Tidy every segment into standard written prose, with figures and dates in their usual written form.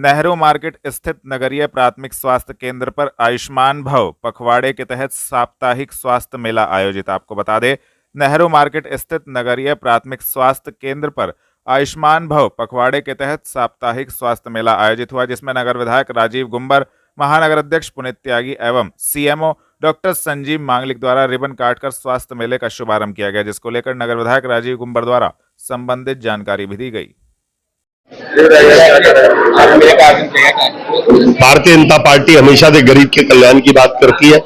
Nehru market स्थित नगरीय प्राथमिक स्वास्थ्य केंद्र पर आयुष्मान भव पखवाड़े के तहत साप्ताहिक स्वास्थ्य मेला आयोजित। आपको बता दें, नेहरू मार्केट स्थित नगरीय प्राथमिक स्वास्थ्य केंद्र पर आयुष्मान भव पखवाड़े के तहत साप्ताहिक स्वास्थ्य मेला आयोजित हुआ, जिसमें नगर विधायक राजीव गुंबर, महानगर अध्यक्ष पुनीत त्यागी एवं सीएमओ डॉक्टर संजीव मांगलिक द्वारा रिबन काटकर स्वास्थ्य मेले का शुभारंभ किया गया, जिसको लेकर नगर विधायक राजीव गुंबर द्वारा संबंधित जानकारी भी दी गई। भारतीय जनता पार्टी हमेशा से गरीब के कल्याण की बात करती है।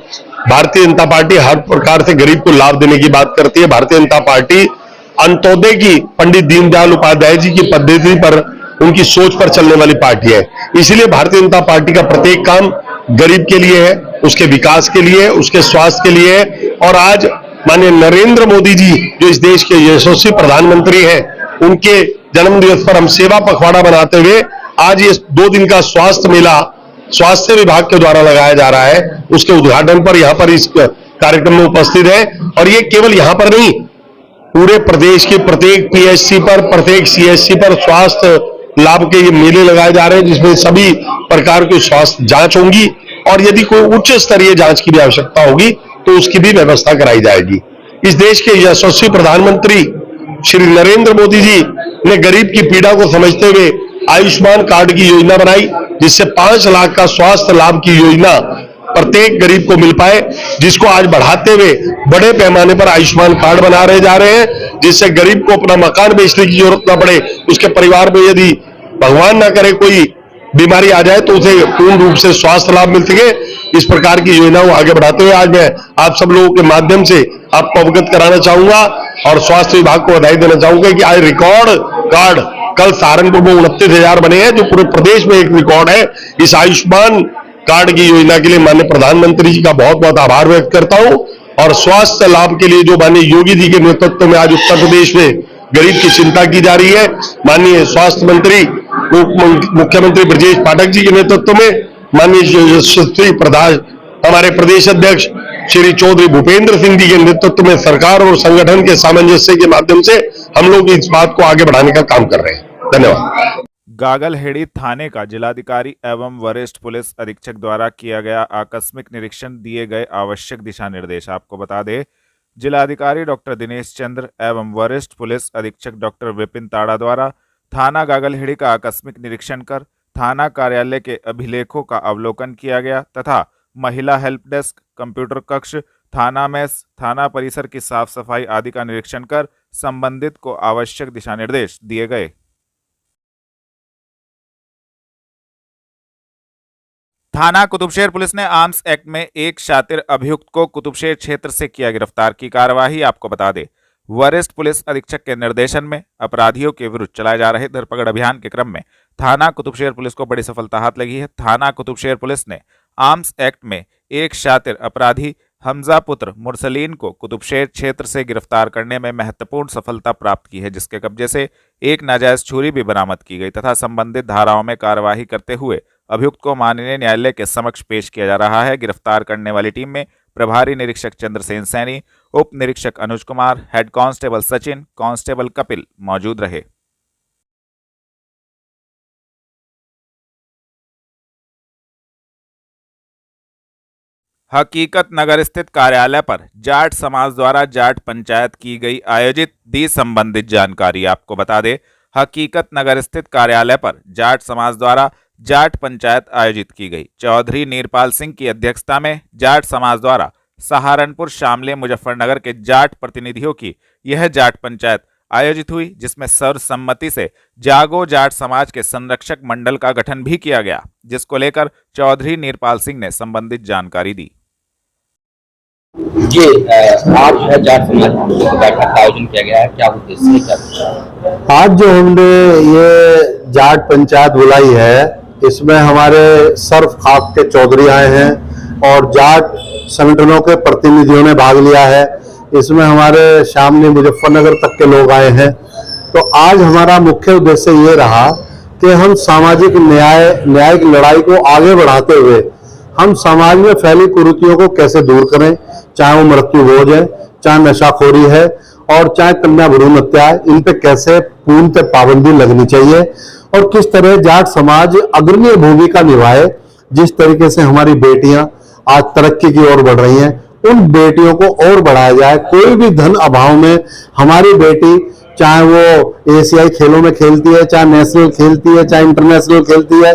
भारतीय जनता पार्टी हर प्रकार से गरीब को लाभ देने की बात करती है। भारतीय जनता पार्टी अंत्योदय की पंडित दीनदयाल उपाध्याय जी की पद्धति पर, उनकी सोच पर चलने वाली पार्टी है। इसलिए भारतीय जनता पार्टी का प्रत्येक काम गरीब के लिए है, उसके विकास के लिए, उसके स्वास्थ्य के लिए है। और आज माननीय नरेंद्र मोदी जी जो इस देश के यशस्वी प्रधानमंत्री हैं, उनके जन्म दिवस पर हम सेवा पखवाड़ा बनाते हुए आज ये 2 दिन का स्वास्थ्य मेला स्वास्थ्य विभाग के द्वारा लगाया जा रहा है। उसके उद्घाटन पर यहाँ पर इस कार्यक्रम में उपस्थित है। और ये केवल यहाँ पर नहीं, पूरे प्रदेश के प्रत्येक पीएचसी पर, प्रत्येक सीएचसी पर स्वास्थ्य लाभ के ये मेले लगाए जा रहे हैं, जिसमें सभी प्रकार की स्वास्थ्य जांच होंगी और यदि कोई उच्च स्तरीय जांच की भी आवश्यकता होगी तो उसकी भी व्यवस्था कराई जाएगी। इस देश के यशस्वी प्रधानमंत्री श्री नरेंद्र मोदी जी ने गरीब की पीड़ा को समझते हुए आयुष्मान कार्ड की योजना बनाई, जिससे 5 लाख का स्वास्थ्य लाभ की योजना प्रत्येक गरीब को मिल पाए, जिसको आज बढ़ाते हुए बड़े पैमाने पर आयुष्मान कार्ड बना रहे जा रहे हैं, जिससे गरीब को अपना मकान बेचने की जरूरत न पड़े। उसके परिवार में यदि भगवान ना करे कोई बीमारी आ जाए तो उसे पूर्ण रूप से स्वास्थ्य लाभ मिल सके। इस प्रकार की योजनाओं आगे बढ़ाते हुए आज मैं आप सब लोगों के माध्यम से आपको अवगत कराना चाहूंगा और स्वास्थ्य विभाग को बधाई देना चाहूंगा कि आज रिकॉर्ड कार्ड कल सहारनपुर में 29,000 बने हैं, जो पूरे प्रदेश में एक रिकॉर्ड है। इस आयुष्मान कार्ड की योजना के लिए माननीय प्रधानमंत्री जी का बहुत बहुत आभार व्यक्त करता हूं। और स्वास्थ्य लाभ के लिए जो माननीय योगी जी के नेतृत्व में आज उत्तर प्रदेश में गरीब की चिंता की जा रही है, माननीय स्वास्थ्य मंत्री मुख्यमंत्री ब्रजेश पाठक जी के नेतृत्व में, माननीय यशस्वी प्रधान हमारे प्रदेश अध्यक्ष श्री चौधरी भूपेंद्र सिंह जी के नेतृत्व में सरकार और संगठन के सामंजस्य के माध्यम से हम लोग इस बात को आगे बढ़ाने का काम कर रहे हैं। धन्यवाद। गागलहेड़ी थाने का जिलाधिकारी एवं वरिष्ठ पुलिस अधीक्षक द्वारा किया गया आकस्मिक निरीक्षण, दिए गए आवश्यक दिशा निर्देश। आपको बता दें, जिलाधिकारी डॉक्टर दिनेश चंद्र एवं वरिष्ठ पुलिस अधीक्षक डॉक्टर विपिन ताड़ा द्वारा थाना गागलहेड़ी का आकस्मिक निरीक्षण कर थाना कार्यालय के अभिलेखों का अवलोकन किया गया तथा महिला हेल्प डेस्क, कंप्यूटर कक्ष, थाना मेस, थाना परिसर की साफ सफाई आदि का निरीक्षण कर संबंधित को आवश्यक दिशा निर्देश दिए गए। थाना कुतुबशेर पुलिस ने आर्म्स एक्ट में एक शातिर अभियुक्त को कुतुबशेर क्षेत्र से किया गिरफ्तार की कार्यवाही। आपको बता दें, वरिष्ठ पुलिस अधीक्षक के निर्देशन में अपराधियों के विरुद्ध चलाए जा रहे धरपकड़ अभियान के क्रम में थाना कुतुबशेर पुलिस को बड़ी सफलता हाथ लगी है। थाना कुतुबशेर पुलिस ने आर्म्स एक्ट में एक शातिर अपराधी हमजा पुत्र मुरसलीन को कुतुबशेर क्षेत्र से गिरफ्तार करने में महत्वपूर्ण सफलता प्राप्त की है, जिसके कब्जे से एक नाजायज छुरी भी बरामद की गई तथा संबंधित धाराओं में कार्यवाही करते हुए अभियुक्त को माननीय न्यायालय के समक्ष पेश किया जा रहा है। गिरफ्तार करने वाली टीम में प्रभारी निरीक्षक चंद्रसेन सैनी, उप निरीक्षक Anuj Kumar, head constable Sachin, constable Kapil मौजूद रहे। हकीकत नगर स्थित कार्यालय पर जाट समाज द्वारा जाट पंचायत की गई आयोजित, दी संबंधित जानकारी। आपको बता दें, हकीकत नगर स्थित कार्यालय पर जाट समाज द्वारा जाट पंचायत आयोजित की गई। चौधरी नीरपाल सिंह की अध्यक्षता में जाट समाज द्वारा सहारनपुर, शामली, मुजफ्फरनगर के जाट प्रतिनिधियों की यह जाट पंचायत आयोजित हुई, जिसमें सर्वसम्मति से जागो जाट समाज के संरक्षक मंडल का गठन भी किया गया, जिसको लेकर चौधरी नीरपाल सिंह ने संबंधित जानकारी दी। ये आज जो है जाट समाज की बैठक का आयोजन किया गया है, क्या उद्देश्य है, क्या? आज जो हमने ये जाट पंचायत बुलाई है, इसमें हमारे सर्व खाक के चौधरी आए हैं और जाट संगठनों के प्रतिनिधियों ने भाग लिया है। इसमें हमारे शामली, मुजफ्फरनगर तक के लोग आए हैं। तो आज हमारा मुख्य उद्देश्य ये रहा कि हम सामाजिक न्याय की लड़ाई को आगे बढ़ाते हुए हम समाज में फैली कुरीतियों को कैसे दूर करें, चाहे वो मृत्यु भोज है, चाहे नशाखोरी है और चाहे कन्या भ्रूण हत्या है, इन पे कैसे पूर्णतः पाबंदी लगनी चाहिए और किस तरह जाट समाज अग्रणी भूमिका निभाए। जिस तरीके से हमारी बेटियां आज तरक्की की ओर बढ़ रही हैं, उन बेटियों को और बढ़ाया जाए। कोई भी धन अभाव में हमारी बेटी, चाहे वो एशियाई खेलों में खेलती है, चाहे नेशनल खेलती है, चाहे इंटरनेशनल खेलती है,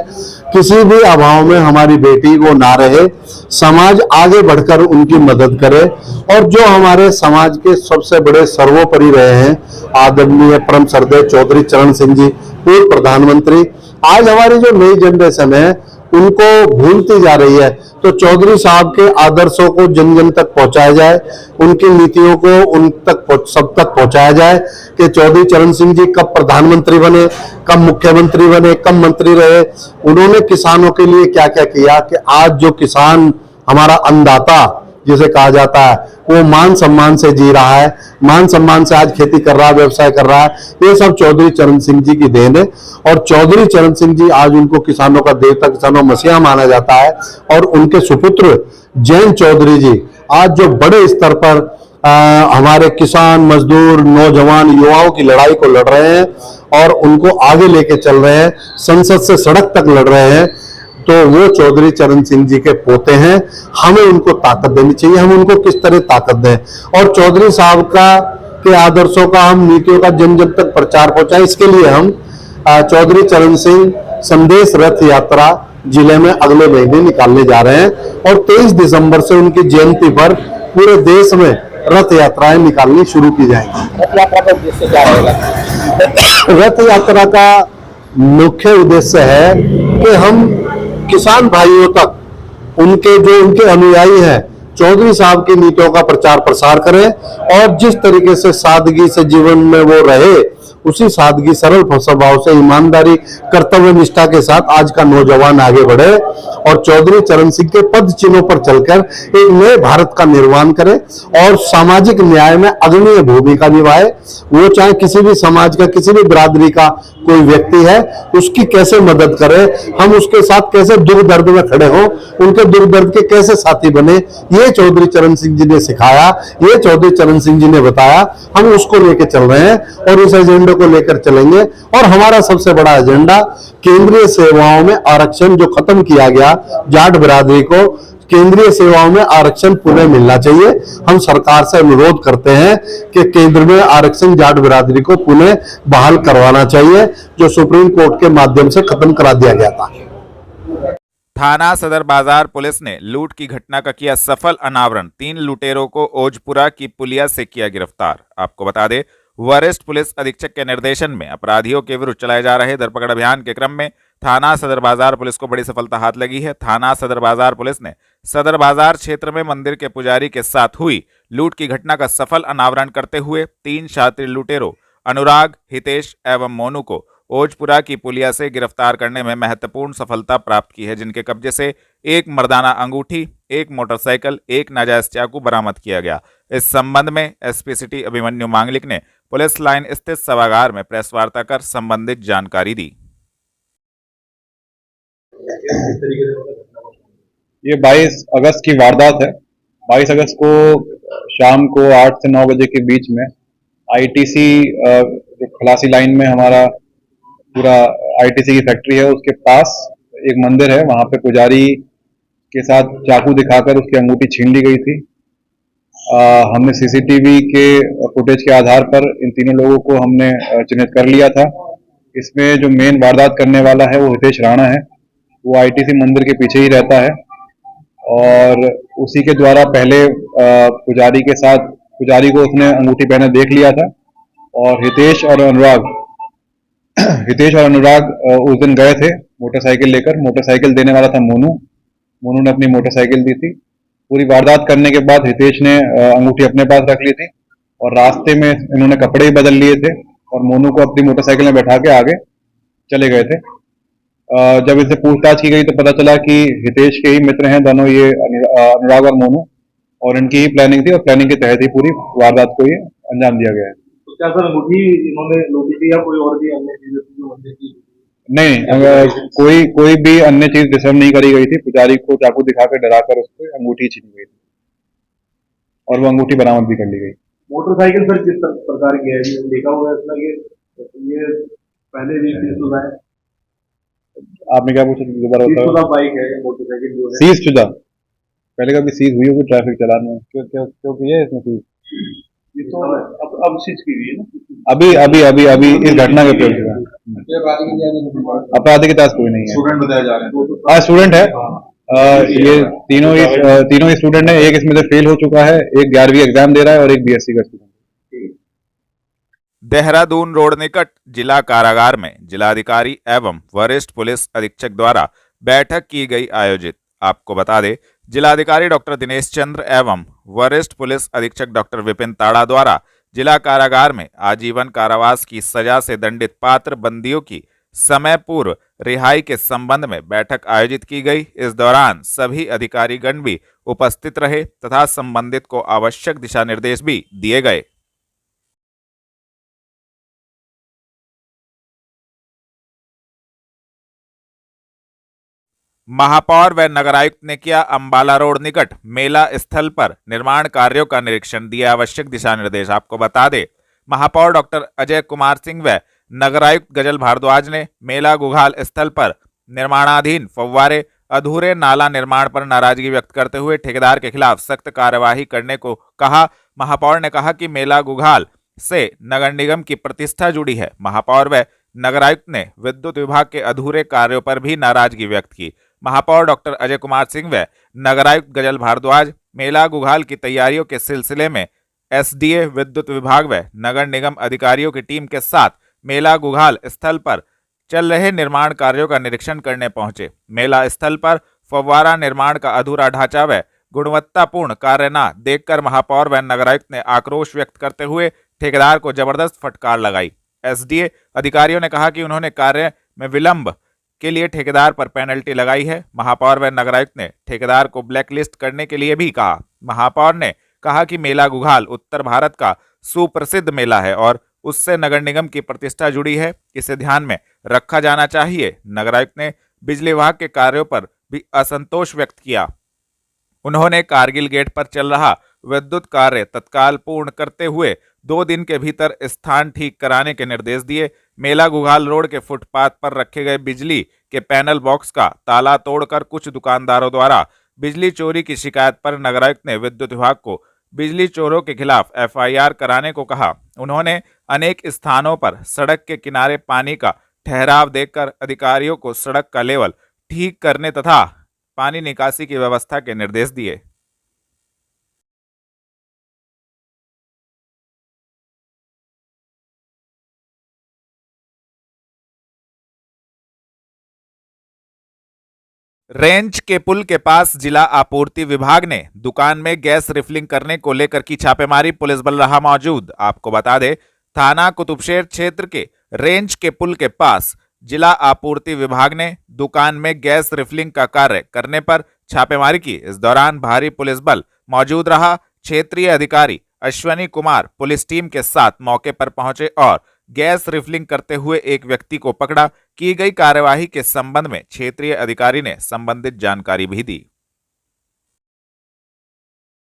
किसी भी अभाव में हमारी बेटी वो ना रहे। समाज आगे बढ़कर उनकी मदद करे। और जो हमारे समाज के सबसे बड़े सर्वोपरि रहे हैं, आदरणीय परम श्रद्धेय चौधरी चरण सिंह जी, पूर्व प्रधानमंत्री, आज हमारी जो नई जनरेशन है उनको भूलती जा रही है। तो चौधरी साहब के आदर्शों को जन जन तक पहुंचाया जाए, उनकी नीतियों को उन तक सब तक पहुंचाया जाए कि चौधरी चरण सिंह जी कब प्रधानमंत्री बने, कब मुख्यमंत्री बने, कब मंत्री रहे, उन्होंने किसानों के लिए क्या क्या किया, कि आज जो किसान हमारा अन्नदाता जिसे कहा जाता है, वो मान सम्मान से जी रहा है, मान सम्मान से आज खेती कर रहा है, व्यवसाय कर रहा है। ये सब चौधरी चरण सिंह जी की देन है। और चौधरी चरण सिंह जी आज उनको किसानों का देवता, किसानों मसीहा माना जाता है। और उनके सुपुत्र जैन चौधरी जी आज जो बड़े स्तर पर हमारे किसान, मजदूर, नौजवान, युवाओं की लड़ाई को लड़ रहे हैं और उनको आगे लेके चल रहे हैं, संसद से सड़क तक लड़ रहे हैं, तो वो चौधरी चरण सिंह जी के पोते हैं। हमें उनको ताकत देनी चाहिए। हम उनको किस तरह ताकत दें, और चौधरी साहब के आदर्शों का, हम नीतियों का जन जन तक प्रचार पहुंचाएं। इसके लिए हम चौधरी चरण सिंह संदेश रथ यात्रा जिले में अगले महीने निकालने जा रहे हैं। और 23 दिसंबर से उनकी जयंती पर पूरे देश में रथ यात्राएं निकालनी शुरू की जाएंगी। रथ यात्रा का उद्देश्य क्या रहेगा? रथ यात्रा का मुख्य उद्देश्य है कि हम किसान भाइयों तक, उनके अनुयायी हैं, चौधरी साहब की नीतियों का प्रचार प्रसार करें। और जिस तरीके से सादगी से जीवन में वो रहे, उसी सादगी, सरल स्वभाव से, ईमानदारी, कर्तव्य निष्ठा के साथ आज का नौजवान आगे बढ़े और चौधरी चरण सिंह के पद चिन्हों पर चलकर एक नए भारत का निर्माण करे और सामाजिक न्याय में अग्रणी भूमिका निभाए। वो चाहे किसी भी समाज का, किसी भी बिरादरी का कोई व्यक्ति है, उसकी कैसे मदद करे, हम उसके साथ कैसे दुख दर्द में खड़े हों, उनके दुख दर्द के कैसे साथी बने, ये चौधरी चरण सिंह जी ने सिखाया, ये चौधरी चरण सिंह जी ने बताया। हम उसको लेके चल रहे हैं और उस एजेंडे को लेकर चलेंगे। और हमारा सबसे बड़ा एजेंडा केंद्रीय सेवाओं में आरक्षण जो खत्म किया गया, जाट बिरादरी को केंद्रीय सेवाओं में आरक्षण पुनः मिलना चाहिए। हम सरकार से अनुरोध करते हैं कि केंद्र में आरक्षण जाट बिरादरी को पुनः बहाल करवाना चाहिए, जो सुप्रीम कोर्ट के माध्यम से खत्म करा दिया गया था। थाना सदर बाजार पुलिस ने लूट की घटना का किया सफल अनावरण। 3 लुटेरों को ओजपुरा की पुलिया से किया गिरफ्तार। आपको बता दें, वरिष्ठ पुलिस अधीक्षक के निर्देशन में अपराधियों के विरुद्ध चलाए जा रहे धरपकड़ अभियान के क्रम में थाना सदर बाजार पुलिस को बड़ी सफलता हाथ लगी है। थाना सदर बाजार पुलिस ने सदर बाजार क्षेत्र में मंदिर के पुजारी के साथ हुई लूट की घटना का सफल अनावरण करते हुए 3 शातिर लुटेरों अनुराग, हितेश एवं मोनू को ओजपुरा की पुलिया से गिरफ्तार करने में महत्वपूर्ण सफलता प्राप्त की है, जिनके कब्जे से 1 मर्दाना अंगूठी, 1 मोटरसाइकिल, 1 नाजायज चाकू बरामद किया गया। इस संबंध में एसपी सिटी अभिमन्यु मांगलिक ने पुलिस लाइन स्थित सभागार में प्रेस वार्ता कर संबंधित जानकारी दी। ये 22 अगस्त की वारदात है। 22 अगस्त को शाम को 8 से 9 बजे के बीच में आईटीसी जो खलासी लाइन में हमारा पूरा आईटीसी की फैक्ट्री है, उसके पास एक मंदिर है, वहां पे पुजारी के साथ चाकू दिखाकर उसकी अंगूठी छीन ली गई थी। हमने सीसीटीवी के फुटेज के आधार पर इन तीनों लोगों को हमने चिन्हित कर लिया था। इसमें जो मेन वारदात करने वाला है वो हितेश राणा है। वो आईटीसी मंदिर के पीछे ही रहता है और उसी के द्वारा पहले पुजारी को उसने अंगूठी पहने देख लिया था। और हितेश और अनुराग उस दिन गए थे मोटरसाइकिल लेकर। मोटरसाइकिल देने वाला था मोनू ने अपनी मोटरसाइकिल दी थी। पूरी वारदात करने के बाद हितेश ने अंगूठी अपने पास रख ली थी और रास्ते में इन्होंने कपड़े ही बदल लिए थे और मोनू को अपनी मोटरसाइकिल में बैठा के आगे चले गए थे। जब इनसे पूछताछ की गई तो पता चला कि हितेश के ही मित्र हैं दोनों, ये अनुराग और मोनू, और इनकी ही प्लानिंग थी और प्लानिंग के तहत ही पूरी वारदात को ये अंजाम दिया गया है। तो क्या सर अंगूठी इन्होंने लूटी थी या कोई और भी अन्य चीजें थी जो मंदिर की? नहीं, कोई भी अन्य चीज डिस्टर्ब नहीं करी गई थी। पुजारी को चाकू दिखाकर डराकर उसको अंगूठी छीन गई थी और वो अंगूठी बरामद भी कर ली गई। मोटरसाइकिल सर किस प्रकार की है? देखा हुआ है इसमें ये पहले भी केस हुआ है? आपने क्या पूछा दोबारा तीस बताओ। बाइक है या मोटरसाइकिल जो है सीज शुदा पहले कभी सीज हुई होगी ट्रैफिक चालान में, क्यों क्यों क्यों की है इसमें सीज? ये तो अब सीज की हुई है ना। अभी अभी अभी अभी इस घटना के उपयोग से अपराधी के पास कोई नहीं है। स्टूडेंट बताया जा रहे हैं। हाँ स्टूडेंट है। ये तीनों ही स्टूडेंट है। एक इसमें से फेल हो चुका है, एक 11वीं एग्जाम दे रहा है और एक बीएससी का स्टूडेंट। देहरादून रोड निकट जिला कारागार में जिलाधिकारी एवं वरिष्ठ पुलिस अधीक्षक द्वारा बैठक की गई आयोजित। आपको बता दें, जिलाधिकारी डॉक्टर दिनेश चंद्र एवं वरिष्ठ पुलिस अधीक्षक डॉक्टर विपिन ताड़ा द्वारा जिला कारागार में आजीवन कारावास की सजा से दंडित पात्र बंदियों की समय पूर्व रिहाई के संबंध में बैठक आयोजित की गई। इस दौरान सभी अधिकारीगण भी उपस्थित रहे तथा संबंधित को आवश्यक दिशा निर्देश भी दिए गए। महापौर व नगर आयुक्त ने किया अंबाला रोड निकट मेला स्थल पर निर्माण कार्यों का निरीक्षण, दिए आवश्यक दिशा निर्देश। आपको बता दें, महापौर डॉक्टर अजय कुमार सिंह व नगर आयुक्त गजल भारद्वाज ने मेला गुघाल स्थल पर निर्माणाधीन फव्वारे अधूरे नाला निर्माण पर नाराजगी व्यक्त करते हुए ठेकेदार के खिलाफ सख्त कार्यवाही करने को कहा। महापौर ने कहा कि मेला गुघाल से नगर निगम की प्रतिष्ठा जुड़ी है। महापौर व नगर आयुक्त ने विद्युत विभाग के अधूरे कार्यों पर भी नाराजगी व्यक्त की। महापौर डॉक्टर अजय कुमार सिंह व नगर आयुक्त गजल भारद्वाज मेला गुघाल की तैयारियों के सिलसिले में एसडीए विद्युत विभाग व नगर निगम अधिकारियों की टीम के साथ मेला गुघाल स्थल पर चल रहे निर्माण कार्यों का निरीक्षण करने पहुंचे। मेला स्थल पर फव्वारा निर्माण का अधूरा ढांचा व गुणवत्तापूर्ण कार्य न देखकर महापौर व नगर आयुक्त ने आक्रोश व्यक्त करते हुए ठेकेदार को जबरदस्त फटकार लगाई। एसडीए अधिकारियों ने कहा कि उन्होंने कार्य में विलंब के लिए ठेकेदार पर पेनल्टी लगाई है। महापौर व नगर आयुक्त ने ठेकेदार को ब्लैकलिस्ट करने के लिए भी कहा। महापौर ने कहा कि मेला गुघाल उत्तर भारत का सुप्रसिद्ध मेला है और उससे नगर निगम की प्रतिष्ठा जुड़ी है, इसे ध्यान में रखा जाना चाहिए। नगर आयुक्त ने बिजली विभाग के कार्यों पर भी असंतोष व्यक्त किया। उन्होंने कारगिल गेट पर चल रहा विद्युत कार्य तत्काल पूर्ण करते हुए 2 दिन के भीतर स्थान ठीक कराने के निर्देश दिए। मेला गुघाल रोड के फुटपाथ पर रखे गए बिजली के पैनल बॉक्स का ताला तोड़कर कुछ दुकानदारों द्वारा बिजली चोरी की शिकायत पर नगर आयुक्त ने विद्युत विभाग को बिजली चोरों के खिलाफ एफआईआर कराने को कहा। उन्होंने अनेक स्थानों पर सड़क के किनारे पानी का ठहराव देखकर अधिकारियों को सड़क का लेवल ठीक करने तथा पानी निकासी की व्यवस्था के निर्देश दिए। रेंज के पुल के पास जिला आपूर्ति विभाग ने दुकान में गैस रिफिलिंग करने को लेकर की छापेमारी, पुलिस बल रहा मौजूद। आपको बता दें, थाना कुतुबशेर क्षेत्र के रेंज के पुल के पास जिला आपूर्ति विभाग ने दुकान में गैस रिफिलिंग का कार्य करने पर छापेमारी की। इस दौरान भारी पुलिस बल मौजूद रहा। क्षेत्रीय अधिकारी अश्वनी कुमार पुलिस टीम के साथ मौके पर पहुंचे और गैस रिफिलिंग करते हुए एक व्यक्ति को पकड़ा। की गई कार्यवाही के संबंध में क्षेत्रीय अधिकारी ने संबंधित जानकारी भी दी।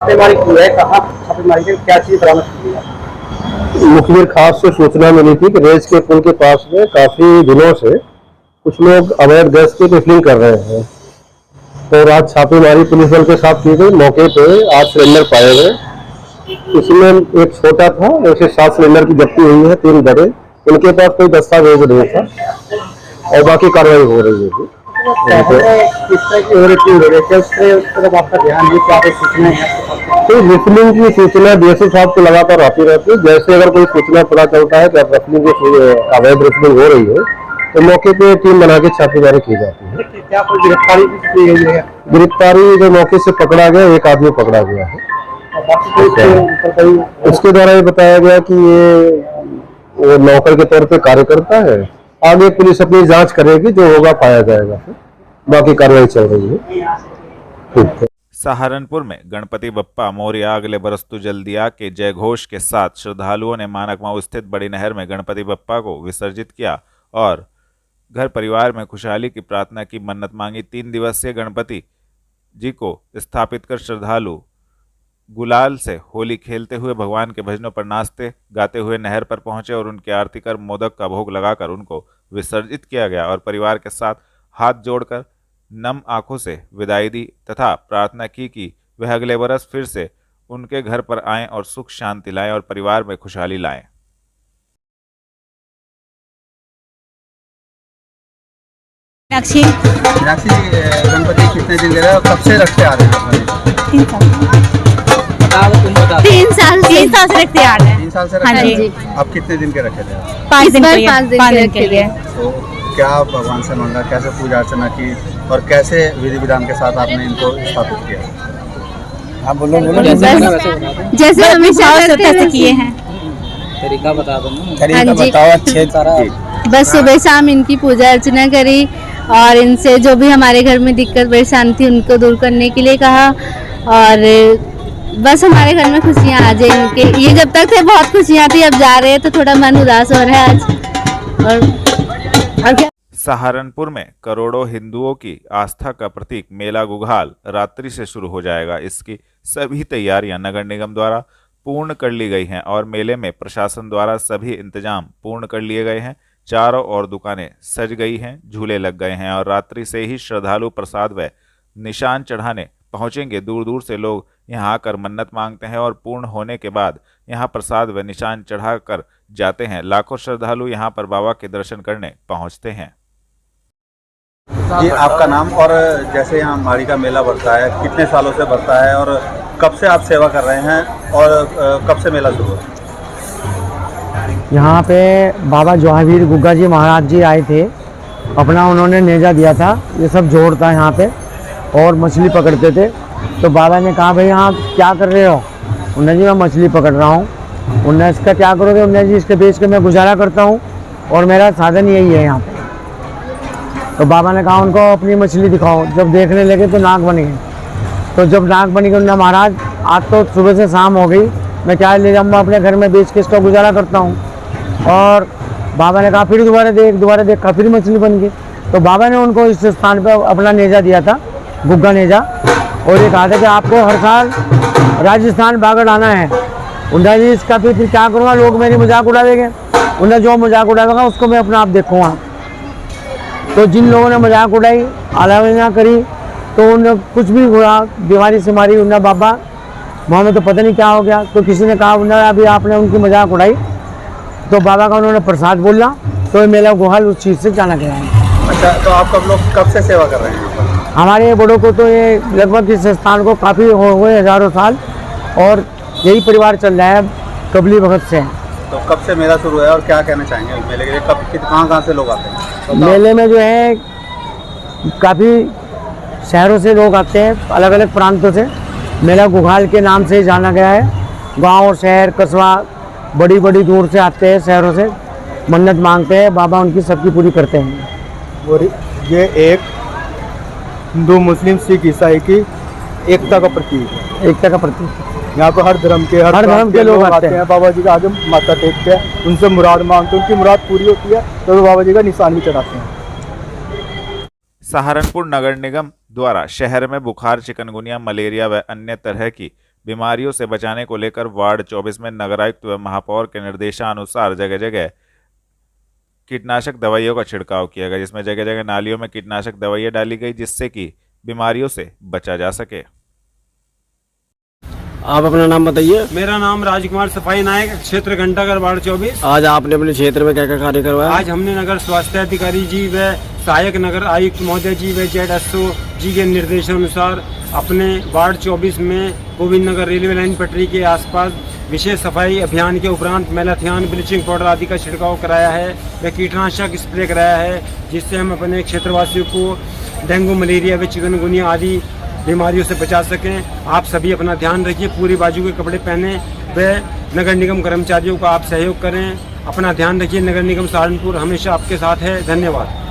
छापेमारी की है, कहाँ छापेमारी की, क्या चीज बरामद की है? मुखबिर खास से सूचना मिली थी कि रेंज के पुल के पास में काफी दिनों से कुछ लोग अवैध गैस की रिफिलिंग कर रहे हैं। तो रात छापेमारी पुलिस बल के साथ की गई। मौके पे 8 सिलेंडर पाए गए। इसमें एक छोटा था, ऐसे 7 सिलेंडर की जब्ती हुई है, 3 बड़े। इनके पास कोई दस्तावेज नहीं था और बाकी कार्रवाई हो रही है। तो रिफिलिंग की सूचना डीएसपी साहब को लगातार आती रहती है। जैसे अगर कोई सूचना पता चलता है कि रिफिलिंग अवैध रिफिलिंग हो रही है तो मौके पे टीम बना के छापेमारी की जाती है। क्या कोई गिरफ्तारी भी की गई है? गिरफ्तारी जो मौके से पकड़ा गया, एक आदमी पकड़ा गया है। उसके द्वारा ये बताया गया कि ये वो नौकर के तौर पे कार्य करता है। आगे पुलिस अपनी जांच करेगी, जो होगा पाया जाएगा। बाकी कार्रवाई चल रही है। ठीक है। सहारनपुर में गणपति बप्पा मोरया अगले बरस तू जल्दी आ के जय घोष के साथ श्रद्धालुओं ने मानक माऊ स्थित बड़ी नहर में गणपति बप्पा को विसर्जित किया और घर परिवार में खुशहाली की प्रार्थना की, मन्नत मांगी। 3 दिवसीय गणपति जी को स्थापित कर श्रद्धालु गुलाल से होली खेलते हुए भगवान के भजनों पर नाचते गाते हुए नहर पर पहुंचे और उनकी आरती कर मोदक का भोग लगाकर उनको विसर्जित किया गया और परिवार के साथ हाथ जोड़कर नम आंखों से विदाई दी तथा प्रार्थना की कि वह अगले बरस फिर से उनके घर पर आएं और सुख शांति लाएं और परिवार में खुशहाली लाएं। मीनाक्षी मीनाक्षी जी, गणपति कितने दिन के रहे और कब से रखते आ रहे हैं? 3 साल 3 साल से रखते आ रहे हैं। 3 साल से हाँ रखते जी। हैं। आप कितने दिन के रखे थे? 5 दिन के लिए 5 दिन के लिए। तो क्या भगवान से मांगा, कैसे पूजा अर्चना की और कैसे विधि विधान के साथ आपने इनको स्थापित किया? आप बोलो जैसे हमेशा करते किए हैं। तरीका बता दो ना। हाँ जी, बताओ अच्छे सारा। बस सुबह शाम इनकी पूजा अर्चना करी और इनसे जो भी हमारे घर में दिक्कत परेशानी थी उनको दूर करने के लिए कहा और बस हमारे घर में खुशियाँ आ जाए इनके। ये जब तक थे बहुत खुशियाँ थी, अब जा रहे हैं तो थोड़ा मन उदास हो रहा है आज। और क्या सहारनपुर में करोड़ों हिंदुओं की आस्था का प्रतीक मेला गुघाल रात्रि से शुरू हो जाएगा। इसकी सभी तैयारियां नगर निगम द्वारा पूर्ण कर ली गई हैं और मेले में प्रशासन द्वारा सभी इंतजाम पूर्ण कर लिए गए हैं। चारों ओर दुकानें सज गई हैं, झूले लग गए हैं और रात्रि से ही श्रद्धालु प्रसाद व निशान चढ़ाने पहुंचेंगे। दूर दूर से लोग यहां आकर मन्नत मांगते हैं और पूर्ण होने के बाद यहां प्रसाद व निशान चढ़ाकर जाते हैं। लाखों श्रद्धालु यहां पर बाबा के दर्शन करने पहुंचते हैं। जी, आपका नाम और जैसे यहाँ माड़ी का मेला बढ़ता है, कितने सालों से बढ़ता है और कब से आप सेवा कर रहे हैं और कब से मेला शुरू हुआ? यहाँ पे बाबा जवाहर गुग्गा जी महाराज जी आए थे, अपना उन्होंने नेजा दिया था। ये सब जोड़ था यहाँ पे और मछली पकड़ते थे। तो बाबा ने कहा भाई आप क्या कर रहे हो? उन्होंने जी मैं मछली पकड़ रहा हूँ। उन्होंने इसका क्या करोगे? उन्होंने जी इसके बेच के मैं गुजारा करता हूँ और मेरा साधन यही है यहाँ पे। तो बाबा ने कहा उनको अपनी मछली दिखाओ। जब देखने लगे तो नाक बन गई। तो जब नाक बनी गई उन्होंने महाराज आज तो सुबह से शाम हो गई, मैं क्या ले जाऊँ, मैं अपने घर में बेच के इसका गुजारा करता हूँ। और बाबा ने कहा फिर दोबारा देखा फिर मछली बन गई। तो बाबा ने उनको इस स्थान पर अपना नेजा दिया था, गुग्गा नेजा, और ये कहा था कि आपको हर साल राजस्थान बागड़ आना है। उन्होंने जी इसका फिर क्या करूँगा, लोग मेरी मजाक उड़ावेंगे। उन्हें जो मजाक उड़ावेगा उसको मैं अपना आप देखूँगा। तो जिन लोगों ने मजाक उड़ाई, आलोचना करी, तो उन्हें कुछ भी हुआ, बीमारी से मारी, उन्हें बाबा वहाँ में तो पता नहीं क्या हो गया। तो किसी ने कहा उन्हें अभी आपने उनकी मजाक उड़ाई, तो बाबा का उन्होंने प्रसाद बोला, तो ये मेला गुहाल उस चीज़ से जाना गया है। अच्छा, तो आप लोग कब से सेवा कर रहे हैं? हमारे बड़ों को तो ये लगभग इस स्थान को काफ़ी हो गए हज़ारों साल और यही परिवार चल रहा है कबली वक्त से। तो कब से मेला शुरू है और क्या कहना चाहेंगे मेले के लिए? कहाँ से लोग आते हैं? मेले में जो है काफ़ी शहरों से लोग आते हैं, अलग अलग प्रांतों से। मेला गुघाल के नाम से जाना गया है। गांव, शहर, कस्बा बड़ी बड़ी दूर से आते हैं, शहरों से मन्नत मांगते हैं, बाबा उनकी सबकी पूरी करते हैं। और ये एक हिंदू, मुस्लिम, सिख, ईसाई की एकता का प्रतीक है। एकता का प्रतीक। यहाँ पे हर धर्म के लोग आते हैं। बाबा जी का आगे माथा टेकते हैं, उनसे मुराद मांगते हैं, उनकी मुराद पूरी होती है तो बाबा जी का निशान भी चढ़ाते हैं। सहारनपुर नगर निगम द्वारा शहर में बुखार, चिकनगुनिया, मलेरिया व अन्य तरह की बीमारियों से बचाने को लेकर वार्ड 24 में नगरायुक्त व महापौर के निर्देशानुसार जगह जगह कीटनाशक दवाइयों का छिड़काव किया गया, जिसमें जगह जगह नालियों में कीटनाशक दवाइयां डाली गई जिससे कि बीमारियों से बचा जा सके। आप अपना नाम बताइए। मेरा नाम राजकुमार सफाई नायक, क्षेत्र घंटाघर वार्ड 24। आज आपने अपने क्षेत्र में क्या क्या कार्य करवाया? आज हमने नगर स्वास्थ्य अधिकारी जी व सहायक नगर आयुक्त महोदय जी व ZSO जी के निर्देशानुसार अपने वार्ड 24 में गोविंद नगर रेलवे लाइन पटरी के आसपास विशेष सफाई अभियान के उपरांत मैलाथियान, ब्लीचिंग पाउडर आदि का छिड़काव कराया है व कीटनाशक स्प्रे कराया है, जिससे हम अपने क्षेत्रवासियों को डेंगू, मलेरिया व चिकनगुनिया आदि बीमारियों से बचा सकें। आप सभी अपना ध्यान रखिए, पूरी बाजू के कपड़े पहने व नगर निगम कर्मचारियों का आप सहयोग करें। अपना ध्यान रखिए। नगर निगम सहारनपुर हमेशा आपके साथ है। धन्यवाद।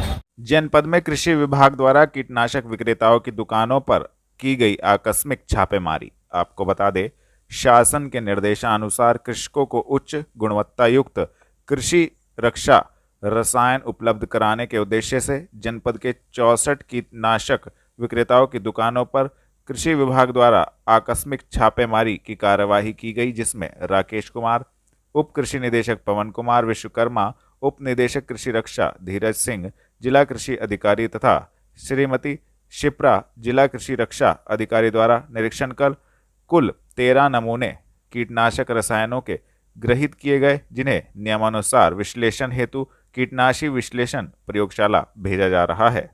जनपद में कृषि विभाग द्वारा कीटनाशक विक्रेताओं की दुकानों पर की गई आकस्मिक छापेमारी। आपको बता दें, शासन के निर्देशानुसार कृषकों को उच्च गुणवत्ता युक्त कृषि रक्षा रसायन उपलब्ध कराने के उद्देश्य से जनपद के 64 कीटनाशक विक्रेताओं की दुकानों पर कृषि विभाग द्वारा आकस्मिक छापेमारी की कार्यवाही की गई, जिसमें राकेश कुमार, उप कृषि निदेशक पवन कुमार विश्वकर्मा, उप निदेशक कृषि रक्षा धीरज सिंह, जिला कृषि अधिकारी तथा श्रीमती शिप्रा जिला कृषि रक्षा अधिकारी द्वारा निरीक्षण कर कुल 13 नमूने कीटनाशक रसायनों के ग्रहित किए गए, जिन्हें नियमानुसार विश्लेषण हेतु कीटनाशी विश्लेषण प्रयोगशाला भेजा जा रहा है।